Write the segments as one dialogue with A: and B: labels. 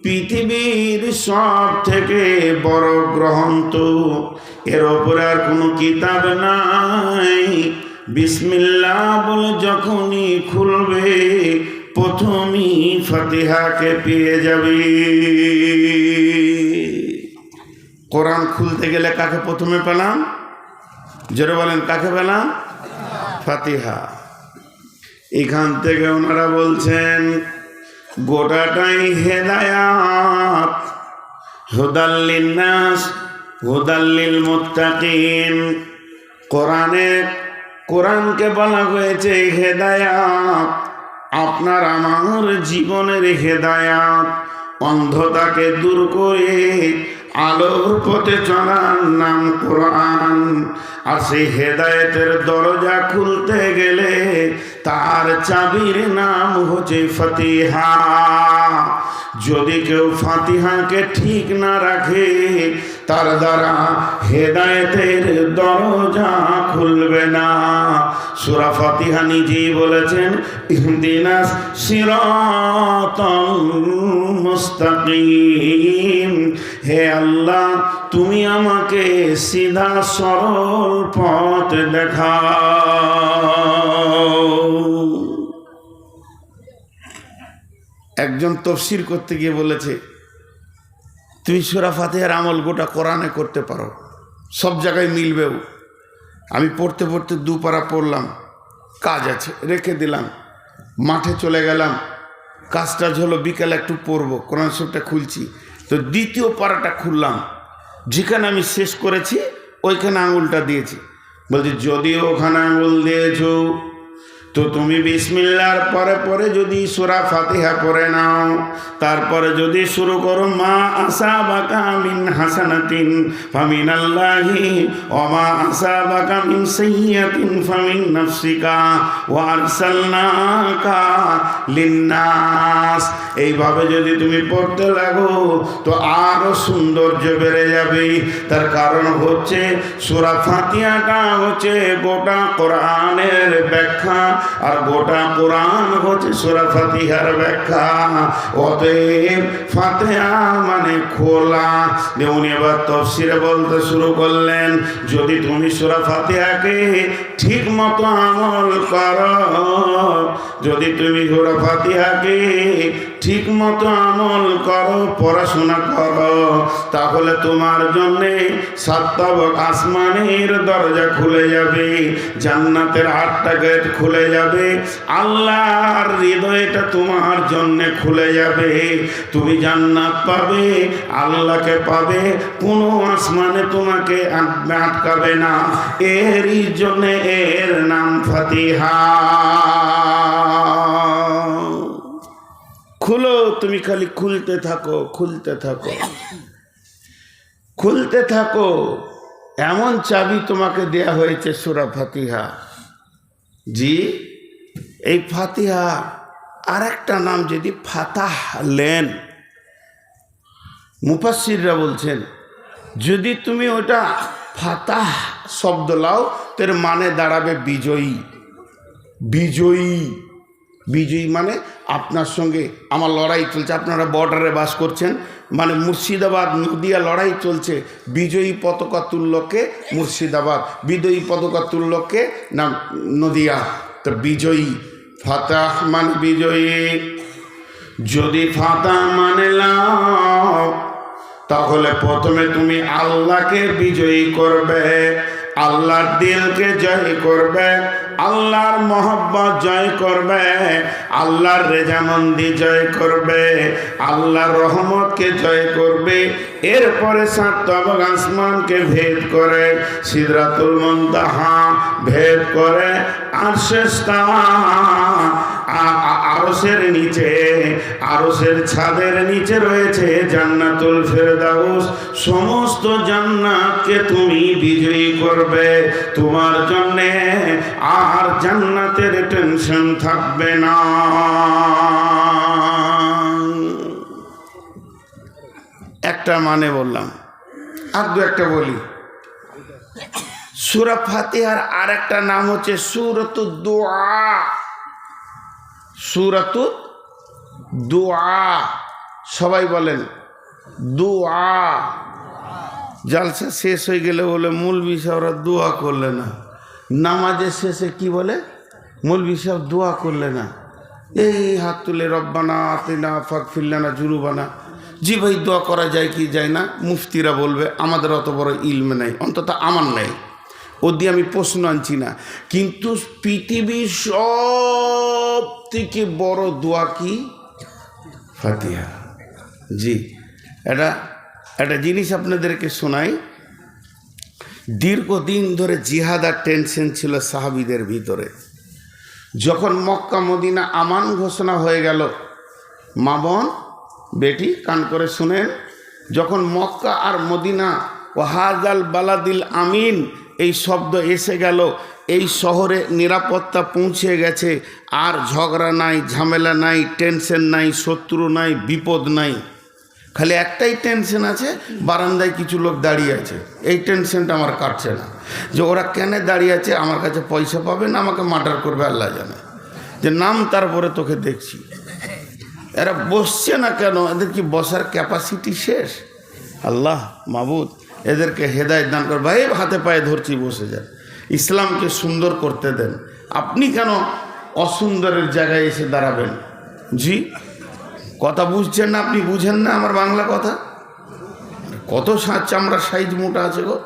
A: পৃথিবীর সব থেকে বড় গ্রন্থ, এর ওপরে আর কোনো কিতাব নাই। বিসমিল্লাহ বলে যখনই খুলবে প্রথমেই ফাতিহাকে পেয়ে যাবে। কোরআন খুলতে গেলে কাকে প্রথমে পেলাম? জোরে বলেন, কাকে পেলাম? ফাতিহা। এখান থেকে ওনারা বলছেন গোটাটাই হেদায়াত, হুদাল লিন্নাস হুদাল লিল মুত্তাকিন। কোরআনকে বলা হয়েছে হেদায়াত, আপনার আমার জীবনের হেদায়াত। অন্ধতাকে দূর করে আলোর পথে চলার নাম কোরআন। আর সেই হেদায়েতের দরজা খুলতে গেলে তার চাবির নাম হচ্ছে ফাতিহা। যদি কেউ ফাতিহাকে ঠিক না রাখে তার দ্বারা হেদায়েতের দরজা খুলবে না। সূরা ফাতিহা নিজেই বলেছেন ইহদিনাস সিরাতাল মুস্তাকিম, হে আল্লাহ তুমি আমাকে সিধা সরল পথ দেখাও। একজন তাফসীর করতে গিয়ে বলেছে তুমি সূরা ফাতিহার আমল গোটা কোরআনে করতে পারো, সব জায়গায় মিলবেও। আমি পড়তে পড়তে দুপারা পড়লাম, কাজ আছে রেখে দিলাম, মাঠে চলে গেলাম, কাজটা হলো বিকালে একটু পড়বো, কোরআন শরীফটা খুলছি, তো দ্বিতীয় পারাটা খুললাম, যেখানে আমি শেষ করেছি ওইখানে আঙুলটা দিয়েছি। বলছি যদি ওখানে আঙুল দিয়েছো তো তুমি বিসমিল্লাহর পরে পরে যদি সূরা ফাতিহা পড়ে নাও, তারপরে যদি শুরু করো মা আসাবাকা মিন হাসানাতিন ফামিনাল্লাহি ওয়া মা আসাবাকা মিন সাইয়্যাতিন ফামিন নাফসিকা ওয়া আরসালনাকা লিন্নাস, এইভাবে যদি তুমি পড়তে লাগো তো আরো সৌন্দর্য বেড়ে যাবে। তার কারণ হচ্ছে সূরা ফাতিহাটা হচ্ছে গোটা কোরআনের ব্যাখ্যা, আর গোটা কোরআন হচ্ছে সূরা ফাতিহার ব্যাখ্যা। অতএব ফাতিহা মানে খোলা। উনি এবার তাফসীরে বলতে শুরু করলেন যদি তুমি সূরা ফাতিহাকে ঠিক মতো আমল করো, যদি তুমি সূরা ফাতিহাকে ঠিক মতো আমল করো, পড়াশোনা করো, তাহলে তোমার জন্যে সাতবক আসমানের দরজা খুলে যাবে, জান্নাতের 8টা গেট খুলে যাবে, আল্লাহর হৃদয়টা তোমার জন্যে খুলে যাবে, তুমি জান্নাত পাবে, আল্লাহকে পাবে, কোনো আসমানে তোমাকে আটকাবে না। এরই জন্যে এর নাম ফাতিহা। খুলো, তুমি খালি খুলতে থাকো, খুলতে থাকো, খুলতে থাকো। এমন চাবি তোমাকে দেয়া হয়েছে সূরা ফাতিহা। জি, এই ফাতিহা আর একটা নাম যদি ফাতাহ লেন, মুফাসসিররা বলছেন যদি তুমি ওটা ফাতাহ শব্দ লাও তার মানে দাঁড়াবে বিজয়ী। বিজয়ী, বিজয়ী মানে আপনার সঙ্গে আমার লড়াই চলছে, আপনারা বর্ডারে বাস করছেন, মানে মুর্শিদাবাদ নদিয়া লড়াই চলছে, বিজয়ী পতাকা তুল্যকে মুর্শিদাবাদ, বিজয়ী পতাকা তুল্যকে না নদিয়া, তো বিজয়ী। ফাতাহ মানে বিজয়ী। যদি ফাতাহ মানে লাও তাহলে প্রথমে তুমি আল্লাহকে বিজয়ী করবে, আল্লাহর দিলকে জয় করবে, আল্লাহর মহব্বত জয় করবে, আল্লাহর রেজামন্দি জয় করবে, আল্লাহর রহমতকে জয় করবে। এরপরে 7 তবক আসমানকে ভেদ করে সিদরাতুল মুনতাহা ভেদ করে আরশের তাওয়া, আরশের নিচে, আরশের ছাদের নিচে রয়েছে জান্নাতুল ফেরদাউস। সমস্ত জান্নাতকে তুমি বিজয়ী করবে, তোমার জন্যে আর জান্নাতের টেনশন থাকবে না। একটা মানে বললাম, আর দু একটা বলি। সূরা ফাতিহার আর একটা নাম হচ্ছে সূরাতুদ দুআ। সূরাতুদ দুআ, সবাই বলেন দুআ। জালসা শেষ হয়ে গেলে বলে মৌলভী সাহেবরা দোয়া করলে না। নামাজের শেষে কি বলে? মৌলভী সাহেব দোয়া করলে না। এই হাত তুলে রব্বানা আতিনা ফাগফির লানা জুনুবানা। জি ভাই, দোয়া করা যায় কি যায় না? মুফতিরা বলবে, আমাদের অত বড় ইলম নাই, অন্তত আমার নাই, ও দিয়ে আমি প্রশ্ন আনছি না। কিন্তু পৃথিবীর সব থেকে বড় দোয়া কি? ফাতিহা। জি, একটা জিনিস আপনাদেরকে শোনাই। দীর্ঘদিন ধরে জিহাদ আর টেনশন ছিল সাহাবীদের ভিতরে। যখন মক্কা মদিনা আমান ঘোষণা হয়ে গেল, মা বোন বেটি কান করে শুনেন, যখন মক্কা আর মদিনা ও হাজাল বালাদিল আমিন এই শব্দ এসে গেল, এই শহরে নিরাপত্তা পৌঁছে গেছে, আর ঝগড়া নাই, ঝামেলা নাই, টেনশন নাই, শত্রু নাই, বিপদ নাই। খালি একটাই টেনশন আছে, বারান্দায় কিছু লোক দাঁড়িয়ে আছে। এই টেনশনটা আমার কাটছে না, যে ওরা কেন দাঁড়িয়ে আছে, আমার কাছে পয়সা পাবে না আমাকে মার্ডার করবে আল্লাহ জানে, যে নাম তারপরে তোকে দেখছি। এরা বসছে না কেন? এদের কি বসার ক্যাপাসিটি শেষ? আল্লাহ মাবুদ এদেরকে হেদায়েত দান কর। ভাই হাতে পায়ে ধরছি, বসে যান, ইসলামকে সুন্দর করতে দেন। আপনি কেন অসুন্দরের জায়গায় এসে দাঁড়াবেন? জি, কথা বুঝছেন না? আপনি বুঝেন না আমার বাংলা কথা? কত চামড়া সাইজ মোটা আছে গো।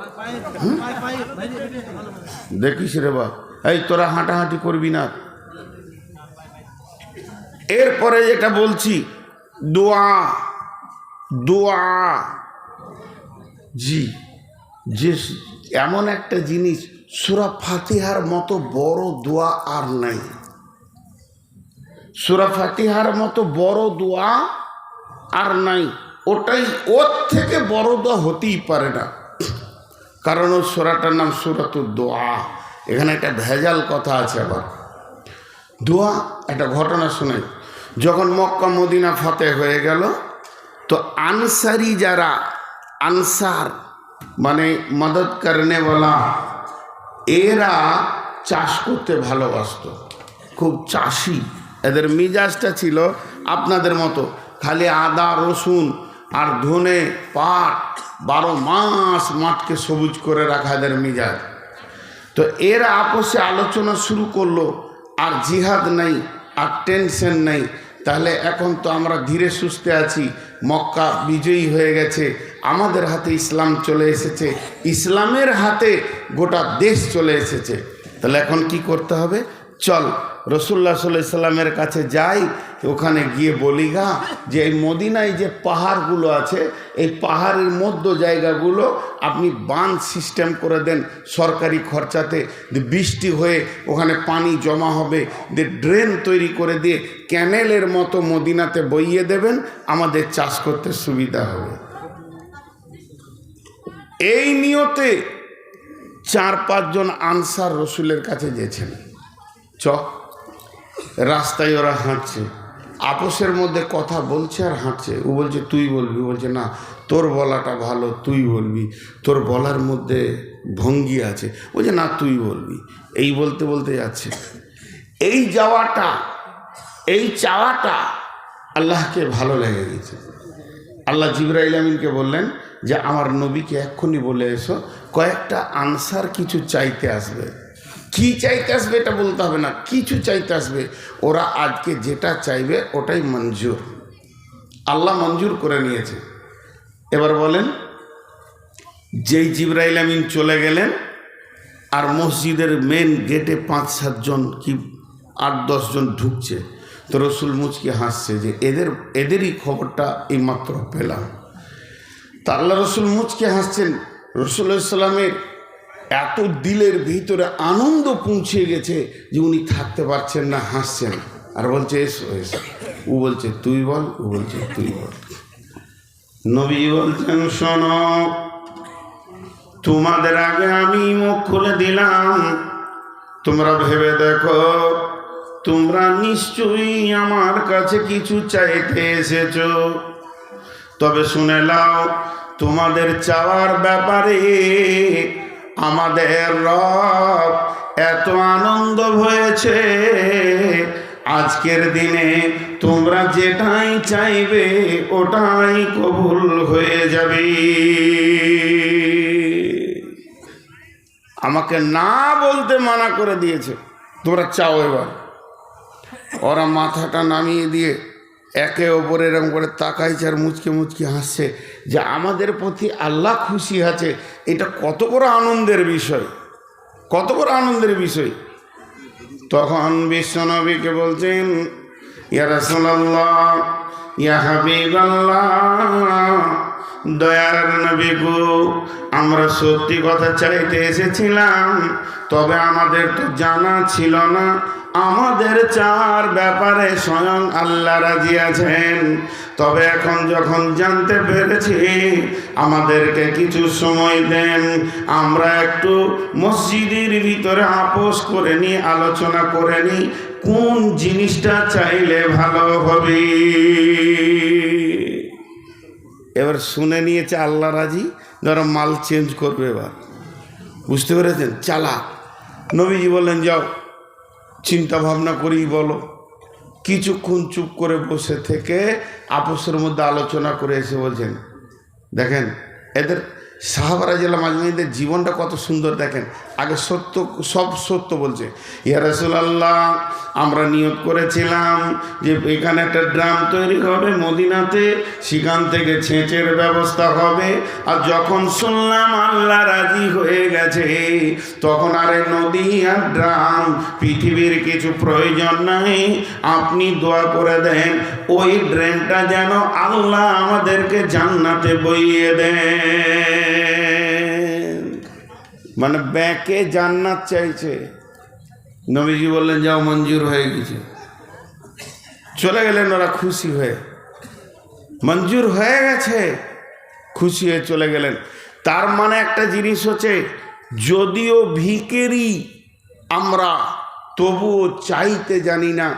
A: দেখিস রে বা, এই তোরা হাঁটাহাঁটি করবি না। এরপরে যেটা বলছি, দোয়া। দোয়া জি, যে এমন একটা জিনিস, সূরা ফাতিহার মতো বড় দোয়া আর নাই। সূরা ফাতিহার মতো বড় দোয়া আর নাই। ওটাই, ওর থেকে বড় দোয়া হতেই পারে না, কারণ ওই সূরাটার নাম সূরাতুদ দোয়া। এখানে একটা ভেজাল কথা আছে আবার। দোয়া, একটা ঘটনা শুনে, যখন মক্কা মদিনা ফাতে হয়ে গেল, তো আনসারি যারা, আনসার মানে মদদ করনেওয়ালা, এরা চাষ করতে ভালোবাসত, খুব চাষি। এদের মিজাজটা ছিল আপনাদের মতো, খালি আদা রসুন আর ধনে পাট, 12 মাস মাঠকে সবুজ করে রাখা এদের মিজাজ। তো এরা আপসে আলোচনা শুরু করলো, আর জিহাদ নাই, আর টেনশন নাই। তাহলে এখন তো আমরা ধীরে সুস্থে আছি, মক্কা বিজয়ী হয়ে গেছে, আমাদের হাতে ইসলাম চলে এসেছে, ইসলামের হাতে গোটা দেশ চলে এসেছে। তাহলে এখন কি করতে হবে? চল রাসূলুল্লাহ সাল্লাল্লাহু আলাইহি সাল্লামের কাছে যাই, ওখানে গিয়ে বলি গা যে এই মদিনায় যে পাহাড়গুলো আছে, এই পাহাড়ের মধ্য জায়গাগুলো আপনি বাঁধ সিস্টেম করে দেন সরকারি খরচাতে, বৃষ্টি হয়ে ওখানে পানি জমা হবে, ড্রেন তৈরি করে দিয়ে ক্যানেলের মতো মদিনাতে বইয়ে দেবেন, আমাদের চাষ করতে সুবিধা হবে। এই নিয়তে 4-5 জন আনসার রসুলের কাছে গেছেন। রাস্তায় ওরা হাঁটছে, আপোষের মধ্যে কথা বলছে আর হাঁটছে। ও বলছে তুই বলবি, বলছে না তোর বলাটা ভালো, তুই বলবি, তোর বলার মধ্যে ভঙ্গি আছে। বলছে না তুই বলবি। এই বলতে বলতে যাচ্ছে। এই যাওয়াটা, এই চাওয়াটা আল্লাহকে ভালো লেগে গেছে। আল্লাহ জিবরাইল আমিনকে বললেন যে আমার নবীকে এক্ষুনি বলে এসো, কয়েকটা আনসার কিছু চাইতে আসবে। কি চাইতে আসবে এটা বলতে হবে না, কিছু চাইতে আসবে। ওরা আজকে যেটা চাইবে ওটাই মঞ্জুর, আল্লাহ মঞ্জুর করে নিয়েছে। এবার বলেন, যেই জিবরাইল আমিন চলে গেলেন, আর মসজিদের মেন গেটে 5-7 জন কি 8-10 জন ঢুকছে, তো রসুল মুচকি হাসছে যে এদেরই খবরটা এইমাত্র পেলাম। তা আল্লাহ রসুল মুচকি হাসছেন। রাসূলুল্লাহ সাল্লামের এত দিলের ভিতরে আনন্দ পৌঁছে গেছে যে উনি থাকতে পারছেন না, হাসছেন আর বলছে এসো এসো। ও বলছে তুই বল, ও বলছে তুই বল। নবী বলছেন শোনো, তোমাদের আগে আমি মুখ খুলে দিলাম, তোমরা ভেবে দেখো, তোমরা নিশ্চয়ই আমার কাছে কিছু চাইতে এসেছো। তবে শুনে নাও, তোমাদের চাওয়ার ব্যাপারে আমাদের রব এত আনন্দ হয়েছে, আজকের দিনে তোমরা যেটাই চাইবে ওটাই কবুল হয়ে যাবে। আমাকে না বলতে মানা করে দিয়েছে, তোমরা চাও এবার। ওরা মাথাটা নামিয়ে দিয়ে একে অপরের এরকম করে তাকাইছে আর মুচকে মুচকে হাসছে যে আমাদের প্রতি আল্লাহ খুশি আছে। এটা কত বড় আনন্দের বিষয়, কত বড় আনন্দের বিষয়। তখন বিশ্বনবীকে বলছেন, ইয়া রাসূলুল্লাহ, ইয়া হাবিবাল্লাহ, দয়ার নবী গো, আমরা সত্যি কথা চাইতে এসেছিলাম, তবে আমাদের তো জানা ছিল না আমাদের চার ব্যাপারে স্বয়ং আল্লাহ রাজি আছেন। তবে এখন যখন জানতে পেরেছি, আমাদেরকে কিছু সময় দেন, আমরা একটু মসজিদের ভিতরে আপোষ করে নিই, আলোচনা করে নিই কোন জিনিসটা চাইলে ভালো হবে। এবার শুনে নিয়েছে আল্লাহ রাজি, ধরো মাল চেঞ্জ করবে। এবার বুঝতে পেরেছেন? চালাক। নবীজি বললেন, যাও চিন্তা ভাবনা করেই বলো। কিছুক্ষণ চুপ করে বসে থেকে আপোসের মধ্যে আলোচনা করে এসে বলছেন, দেখেন এদের সাহাবা রাদিয়াল্লাহু আনহুদের জীবনটা কত সুন্দর। দেখেন আগে সত্য, সব সত্য বলছে। ইয়া রাসূলুল্লাহ, আমরা নিয়ত করেছিলাম যে এখানে একটা ড্রাম তৈরি হবে মদিনাতে, সেখান থেকে ছেঁচের ব্যবস্থা হবে। আর যখন শুনলাম আল্লাহ রাজি হয়ে গেছে, তখন আরে নদী আর ড্রাম পৃথিবীর কিছু প্রয়োজন নাই, আপনি দোয়া করে দেন ওই ড্রেনটা যেন আল্লাহ আমাদেরকে জান্নাতে বইয়ে দেন। মানে ব্যাকে জান্নাত চাইছে। নবীজি বললেন, যাও মঞ্জুর হয়ে গেছে। চলে গেলেন ওরা খুশি হয়ে, মঞ্জুর হয়ে গেছে, খুশি হয়ে চলে গেলেন। তার মানে একটা জিনিস হচ্ছে, যদিও ভিখারি আমরা, তবুও চাইতে জানি না।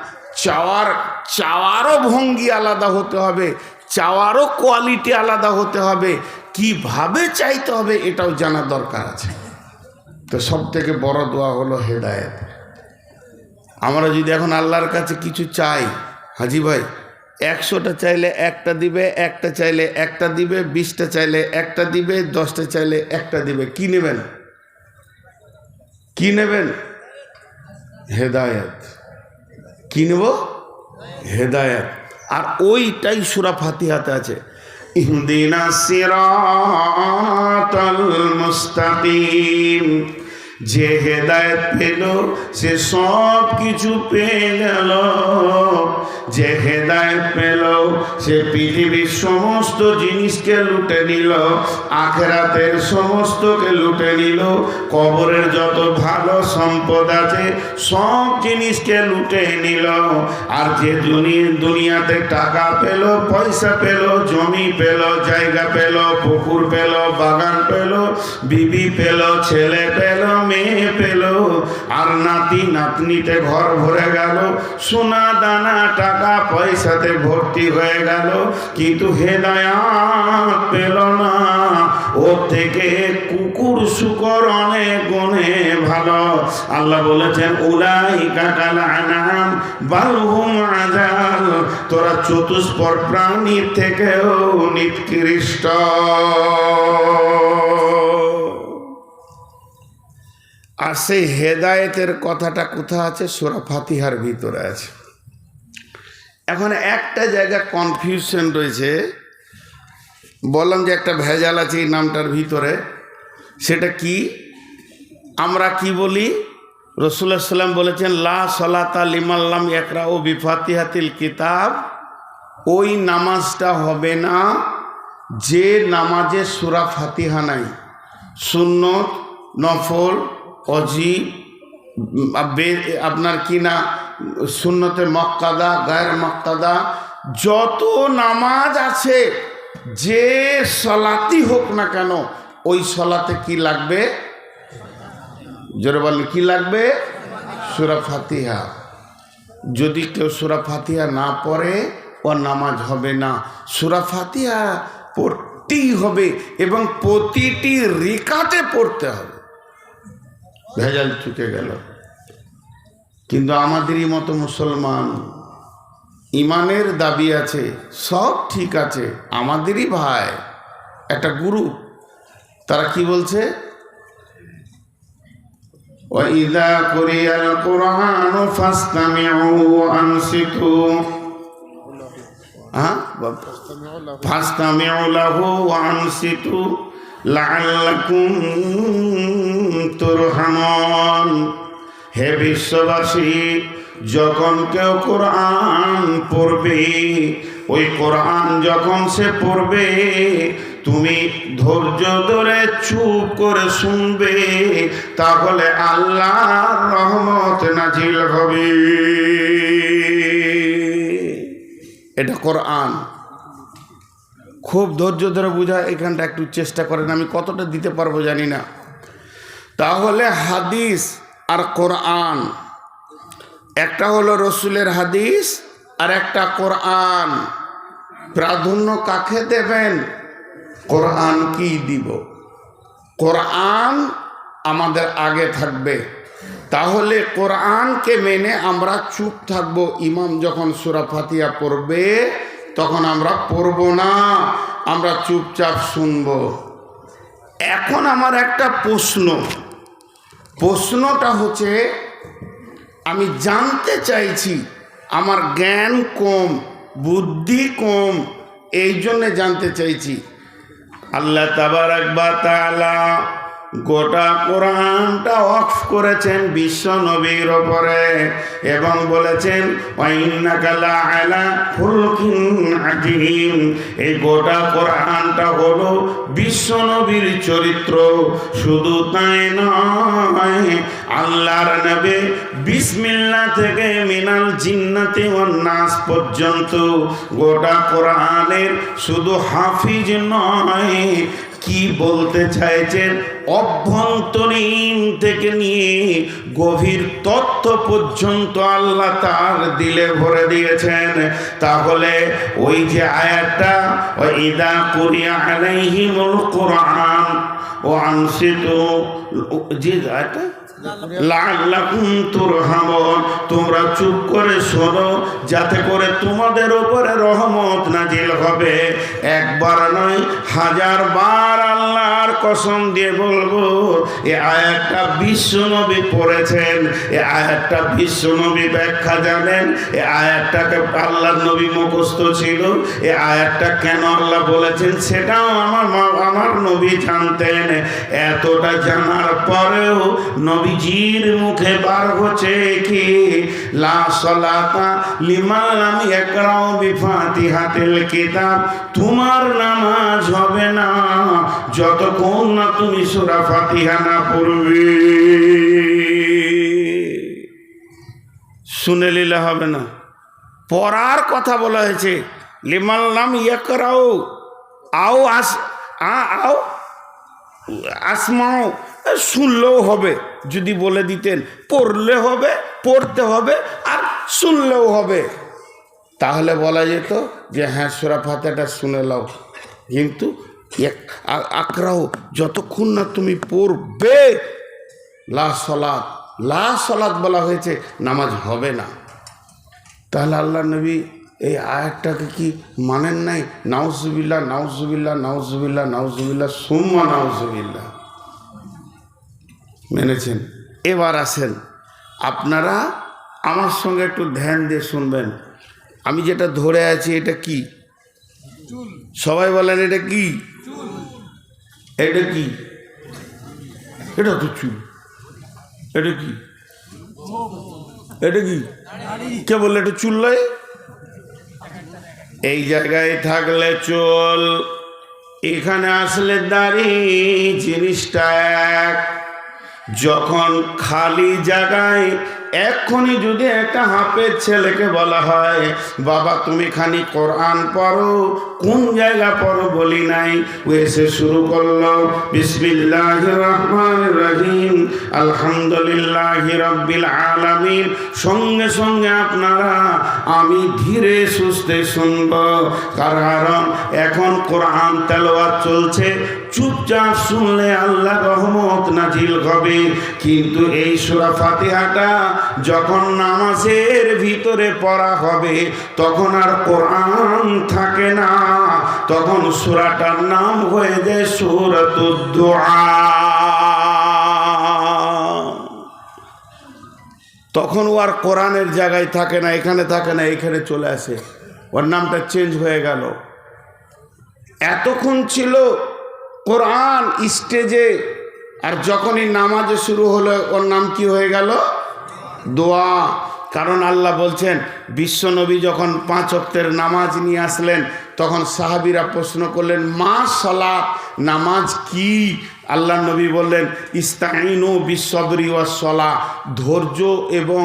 A: চাওয়ারও ভঙ্গি আলাদা হতে হবে, চাওয়ারও কোয়ালিটি আলাদা হতে হবে, কিভাবে চাইতে হবে এটাও জানা দরকার আছে। তো সব থেকে বড় দোয়া হলো হেদায়েত। আমরা যদি এখন আল্লাহর কাছে কিছু চাই, হাজি ভাই, 100টা চাইলে একটা দিবে, একটা চাইলে একটা দিবে, 20টা চাইলে একটা দিবে, 10টা চাইলে একটা দিবে। কি নেবেন? কি নেবেন? হেদায়েত। কি নেব? হেদায়েত। আর ওইটাই সূরা ফাতিহাতে আছে, ইহদিনাস সিরাতাল মুস্তাকিম। যে হেদায়েত পেল সে সব কিছু পেয়ে গেল। যে হেদায়েত পেল সে পৃথিবীর সমস্ত জিনিসকে লুটে নিল, আখিরাতের সমস্তকে লুটে নিল, কবরের যত ভালো সম্পদ আছে সব জিনিসকে লুটে নিল। আর যে দুনিয়াতে টাকা পেল, পয়সা পেল, জমি পেল, জায়গা পেল, পুকুর পেল, বাগান পেল, বিবি পেল, ছেলে পেল, মেয়ে পেল, আর নাতি নাতনিতে ঘর ভরে গেল, সোনা দানা টাকা পয়সাতে ভর্তি হয়ে গেল, কিন্তু হেদায়াত পেল না। ওর থেকে কুকুর শুকর অনেক গুণে ভালো। আল্লাহ বলেছেন, উলাইকা কাল আনাম বাল হুম আযাল। তোরা চতুষ্পদ প্রাণীর থেকেও নিকৃষ্ট। আর সেই হেদায়েতের কথাটা কোথা আছে? সূরা ফাতিহার ভিতরে আছে। এখন একটা জায়গা কনফিউশন রয়েছে, বললাম যে একটা ভেজাল আছে এই নামটার ভিতরে। সেটা কি? আমরা কি বলি? রাসূলুল্লাহ সাল্লাল্লাহু আলাইহি ওয়াসাল্লাম বলেছেন, লা সালাতা লিমান লাম ইয়াকরাউ বিফাতিহাতিল কিতাব। ওই নামাজটা হবে না যে নামাজে সূরা ফাতিহা নাই। সুন্নত, নফল, অজিব, আপনার কি না, সুন্নতে মক্কাদা, গায়ের মক্কাদা, যত নামাজ আছে, যে সলাতি হোক না কেন, ওই সলাতে কি লাগবে? জোরে বলেন, কি লাগবে? সূরা ফাতিহা। যদি কেউ সূরা ফাতিহা না পড়ে, ও নামাজ হবে না। সূরা ফাতিহা পড়তেই হবে এবং প্রতিটি রিকাতে পড়তে হবে। ভেজাল চুকে গেল। কিন্তু আমাদেরই মতো মুসলমান ইমানের দাবি আছে, সব ঠিক আছে, আমাদেরই ভাই একটা গ্রুপ, তারা কি বলছে, وَإِذَا قُرِئَ الْقُرْآنُ فَاسْتَمِعُوا وَأَنصِتُوا فَاسْتَمِعُوا لَهُ وَأَنصِتُوا لَعَلَّكُمْ تُرْحَمُونَ। হে বিশ্ববাসী, যখন কেউ কোরআন পড়বে, ওই কোরআন যখন সে পড়বে, তুমি ধৈর্য ধরে চুপ করে শুনবে, তাহলে আল্লাহর রহমত নাজিল হবে। এটা কোরআন। খুব ধৈর্য ধরে বোঝা, এখানটা একটু চেষ্টা করেন, আমি কতটা দিতে পারবো জানি না। তাহলে হাদিস আর কোরআন, একটা হলো রসুলের হাদিস আর একটা কোরআন, প্রাধান্য কাকে দেবেন? কোরআন কি দিব? কোরআন আমাদের আগে থাকবে। তাহলে কোরআনকে মেনে আমরা চুপ থাকবো। ইমাম যখন সূরা ফাতিহা পড়বে তখন আমরা পড়ব না, আমরা চুপচাপ শুনব। এখন আমার একটা প্রশ্নটা হচ্ছে, আমি জানতে চাইছি, আমার জ্ঞান কম, বুদ্ধি কম, এই জন্যে জানতে চাইছি। আল্লাহ তাবারাক ওয়া তাআলা গোটা কোরআনটা ওয়াকফ করেছেন বিশ্ব নবীর ওপরে এবং বলেছেন ওয়া ইন্নাকা লাআলা খুলকিন আযীম। এই গোটা কোরআনটা হলো বিশ্ব নবীর চরিত্র। শুধু তাই নয়, আল্লাহর নবী বিসমিল্লাহ থেকে মিনাল জিন্নাতি ওয়ান নাস পর্যন্ত গোটা কোরআনের শুধু হাফিজ নয়, কি বলতে চাইছেন অভ্যন্তরীণ থেকে নিয়ে গভীর তথ্য পর্যন্ত আল্লাহ তার দিলে ভরে দিয়েছেন। তাহলে ওই যে আয়াতটা ওয়াইদা কুরিয়া আলাইহিমুল কুরআন ওয়া আনসিতু, যে আয়াতটা লাআল্লাকুম তুরহামুন, তোমরা চুপ করে শোনো যাতে করে তোমাদের উপরে রহমত নাজিল হবে। একবার নয়, 1000 বার আল্লাহর কসম দিয়ে বলবো, এই আয়াতটা বিশ্বনবী পড়েছেন, এই আয়াতটা বিশ্বনবী ব্যাখ্যা জানেন, এই আয়াতটাকে আল্লাহর নবী মুখস্থ ছিল, এই আয়াতটা কেন আল্লাহ বলেছেন সেটাও আমার নবী জানতেন। এতটা জানার পরেও নবীজির মুখে বার হচ্ছে কি, লা সালাতা লিমান লাম ইয়াকরাউ বিফাতিহাতিল কিতাব, তোমার নামাজ হবে না যতক্ষণ না তুমি সূরা ফাতিহা না পড়বে। শুনে নিলে হবে না, পড়ার কথা বলা হয়েছে। লিমান লাম ইয়াকরাউ আও আসমাও, শুনলেও হবে, যদি বলে দিতেন পড়লে হবে, পড়তে হবে আর শুনলেও হবে, তাহলে বলা যেত যে হ্যাঁ সূরা ফাতিহাটা শুনে নাও। কিন্তু আকরাও, যতক্ষণ না তুমি পড়বে, লা সালাত বলা হয়েছে, নামাজ হবে না। তাহলে আল্লাহ নবী এই আয়াতটাকে কি মানেন নাই? নাউজুবিল্লাহ নাউজুবিল্লাহ নাউজুবিল্লাহ নাউজুবিল্লাহ সুম্মা নাউজুবিল্লাহ মেনেছেন। এবার আসেন, আপনারা আমার সঙ্গে একটু ধ্যান দিয়ে শুনবেন। আমি যেটা ধরে আছি এটা কি? সবাই বলেন এটা কি? এটা কি? এটা তো চুল। এটা কি? এটা কি? কে বললে এটা চুল নয়? এই জায়গায় থাকলে চুল, এখানে আসলে দাড়ি, জিনিসটা এক। যখন খালি জায়গায় এক্ষুনি যদি একটা হাফেজ ছেলেকে বলা হয় বাবা তুমি খানি কোরআন পড়ো, কোন জায়গা পড়ো বলি নাই, ও এসে শুরু করলো বিসমিল্লাহির রহমানির রহিম আলহামদুলিল্লাহি রাব্বিল আলামিন, সঙ্গে সঙ্গে আপনারা আমি ধীরে সুস্থে শুনব, কারণ এখন কোরআন তেলাওয়াত চলছে। চুপচাপ শুনলে আল্লাহ রহমত নাজিল হবে। কিন্তু এই সূরা ফাতিহাটা যখন নামাজের ভিতরে পড়া হবে তখন আর কোরআন থাকে না, তখন সূরাটার নাম হয়ে যায় সূরাতুদ দুআ। তখন ও আর কোরআনের জায়গায় থাকে না, এখানে থাকে না, এখানে চলে আসে, ওর নামটা চেঞ্জ হয়ে গেল। এতক্ষণ ছিল কোরআন স্টেজে, আর যখনই নামাজে শুরু হলো ওর নাম কি হয়ে গেল? দোয়া। কারণ আল্লাহ বলছেন, বিশ্বনবী যখন 5 ওয়াক্তের নামাজ নিয়ে আসলেন তখন সাহাবীরা প্রশ্ন করলেন, মা সালাত, নামাজ কি? আল্লাহ নবী বললেন, ইস্তাইনু বিসসবরি ওয়াস সালাহ, ধৈর্য এবং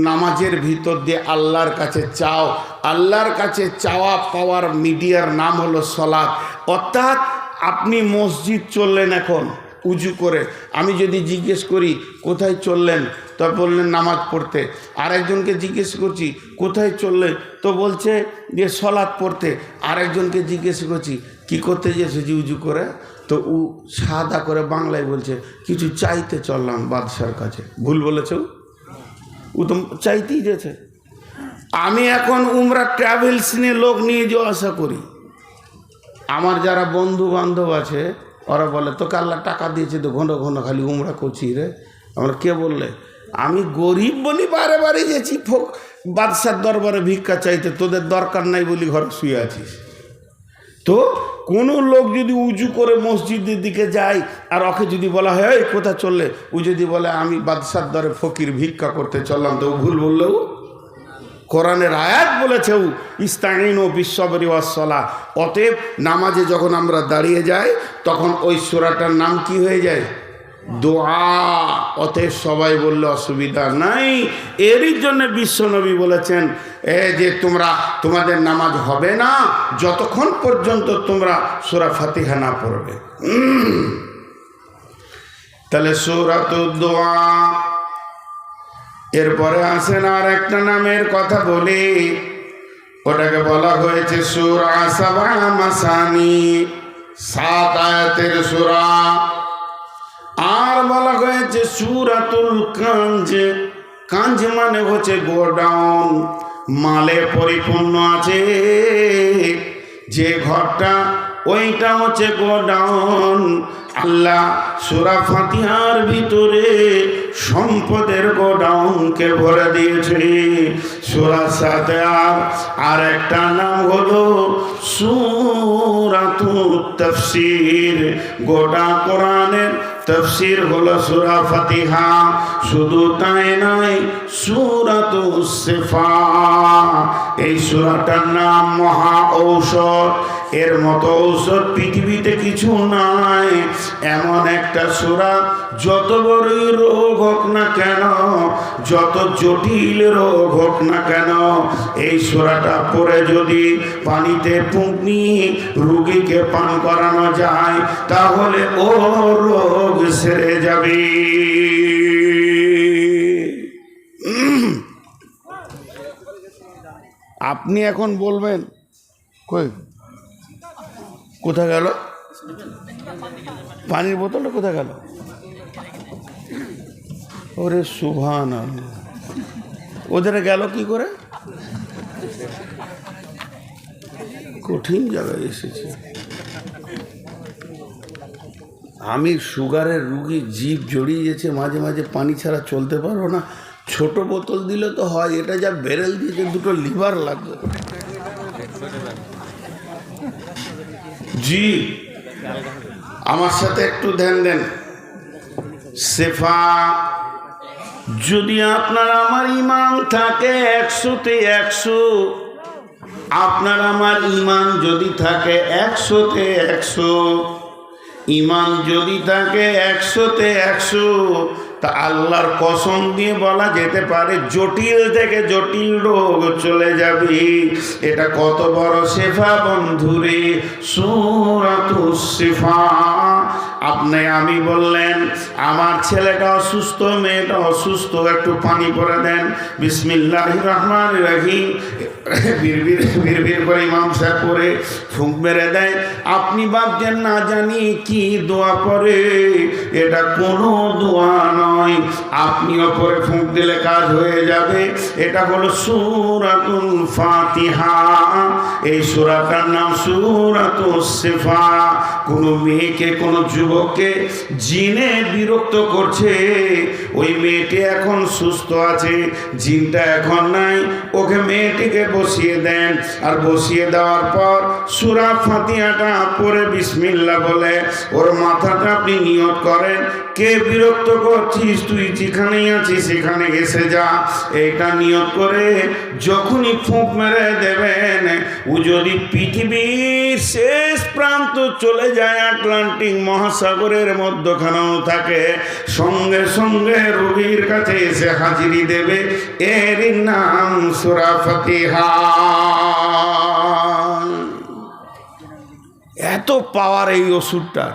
A: নামাজের ভিতর দিয়ে আল্লাহর কাছে চাও। আল্লাহর কাছে চাওয়া পাওয়ার মিডিয়ার নাম হলো সালাত। অর্থাৎ আপনি মসজিদ চললেন এখন উজু করে, আমি যদি জিজ্ঞেস করি কোথায় চললেন, তো বললেন নামাজ পড়তে। আরেকজনকে জিজ্ঞেস করছি কোথায় চললেন, তো বলছে যে সলাৎ পড়তে। আরেকজনকে জিজ্ঞেস করছি কি করতে গিয়েছি উজু করে, তো ও সাদা করে বাংলায় বলছে কিছু চাইতে চললাম বাদশার কাছে। ভুল বলেছে, ও তো চাইতেই যেছে। আমি এখন উমরা ট্রাভেলস নিয়ে লোক নিয়ে যাওয়া আসা করি, আমার যারা বন্ধু বান্ধব আছে ওরা বলে তোকে আল্লাহ টাকা দিয়েছে তো ঘন ঘন খালি উমরা করছি রে। আমরা কে বললে? আমি গরিব বলি বারে বারে গেছি বাদশার দরবারে ভিক্ষা চাইতে, তোদের দরকার নাই বলি ঘরে শুয়ে আছিস। তো কোনো লোক যদি উজু করে মসজিদের দিকে যায় আর ওকে যদি বলা হয় এই কোথা চললে, ও যদি বলে আমি বাদশার দরে ফকির ভিক্ষা করতে চললাম, তো ও ভুল বললেও কোরআনের আয়াত বলেছে ও ইস্তাইনু বিসসবরি ওয়াস সালাহ। অতএব নামাজে যখন আমরা দাঁড়িয়ে যাই তখন ওই সূরাটার নাম কি হয়ে যায়? দোয়া। অতএব সবাই বললে অসুবিধা নাই। এরই জন্য বিশ্বনবী বলেছেন যে তোমাদের নামাজ হবে না যতক্ষণ পর্যন্ত তোমরা সূরা ফাতিহা না পড়বে। তাহলে সূরাতুদ দোয়া। এরপরে আসেন আর একটা নামের কথা বলি, ওটাকে বলা হয়েছে সূরা সাবা মাসানি, 7 আয়াতের সূরা। আর বলা হয়েছে সূরাতুল কাঞ্জ। কাঞ্জ মানে হচ্ছে গোডাউন, মালে পরিপূর্ণ আছে যে ঘরটা, ওইটা হচ্ছে গোডাউন। আল্লাহ সূরা ফাতিহার ভিতরে সম্পদের গোডাউনকে ভরে দিয়েছে। সূরা ফাতিহার আর একটা নাম হলো সূরাতুত তাফসীর। গোটা কোরআনের তাফসীর হলো সূরা ফাতিহা। শুধু তাই নয়, সূরাতুস শিফা, এই সূরাটার নাম মহা ঔষধ। এর মতো ঔষধ পৃথিবীতে কিছু নাই। এমন একটা সূরা, যত বড়ই রোগ হোক না কেন, যত জটিল রোগ হোক না কেন, এই সূরাটা পড়ে যদি পানিতে পুঁকনি রোগীকে পান করানো যায় তাহলে ও রোগ সেরে যাবে। আপনি এখন বলবেন কই কোথায় গেল পানির বোতলটা, কোথায় গেল? ওরে সুবহানাল্লাহ, ওদের গেল কি করে? কঠিন জায়গায় এসেছে। আমি সুগারের রুগী, জিভ জড়িয়ে গেছে, মাঝে মাঝে পানি ছাড়া চলতে পারো না। ছোট বোতল দিলে তো হয়, এটা যা বেরেল দিয়েছে 2টো লিভার লাগবে। জি আমার সাথে একটু ধ্যান দেন। শেফা, যদি আপনার আমার ঈমান থাকে 100-তে 100, আপনার আমার ঈমান যদি থাকে 100-তে 100, ঈমান যদি থাকে 100-তে 100, তা আল্লাহর কসম দিয়ে বলা যেতে পারে জটিল থেকে জটিল রোগ চলে যাবে। এটা কত বড় শেফা বন্ধুরে, সূরাতুস শিফা। আপনি আমি বললেন আমার ছেলেটা অসুস্থ, মেয়েটা অসুস্থ, একটু পানি করে দেন। বিসমিল্লাহির রহমানির রহিম বিড়বিড় বিড়বিড় করে ইমাম সাহেব পরে ফুঁক মেরে দেয়। আপনি ভাবছেন না জানি কি দোয়া পড়ে, এটা কোনো দোয়া নয়, আপনি ওপরে ফুঁক দিলে কাজ হয়ে যাবে। এটা হলো সূরাতুল ফাতিহা। এই সূরাটার নাম সূরাতুস শিফা। কোনো মেয়েকে, কোনো যুবককে জিনে বিরক্ত করছে, ওই মেয়েটি এখন সুস্থ আছে, জিনটা এখন নাই, ওকে মেয়েটিকে বসিয়ে দেন। আর বসিয়ে দেওয়ার পর সূরা ফাতিহাটা পড়ে বিসমিল্লাহ বলে ওর মাথাটা আপনি নিয়ত করেন, কে বিরক্ত করছিস তুই, যেখানেই আছিস সেখানে এসে যা। এটা নিয়ত করে যখনই ফুঁক মেরে দেবেন, ও যদি পৃথিবীর শেষ প্রান্ত চলে যায়, আটলান্টিক মহাসাগরের মধ্যখানেও থাকে, সঙ্গে সঙ্গে রোগীর কাছে এসে হাজিরি দেবে। এর নাম সূরা ফাতিহা। এত পাওয়ার এই ওষুধটা।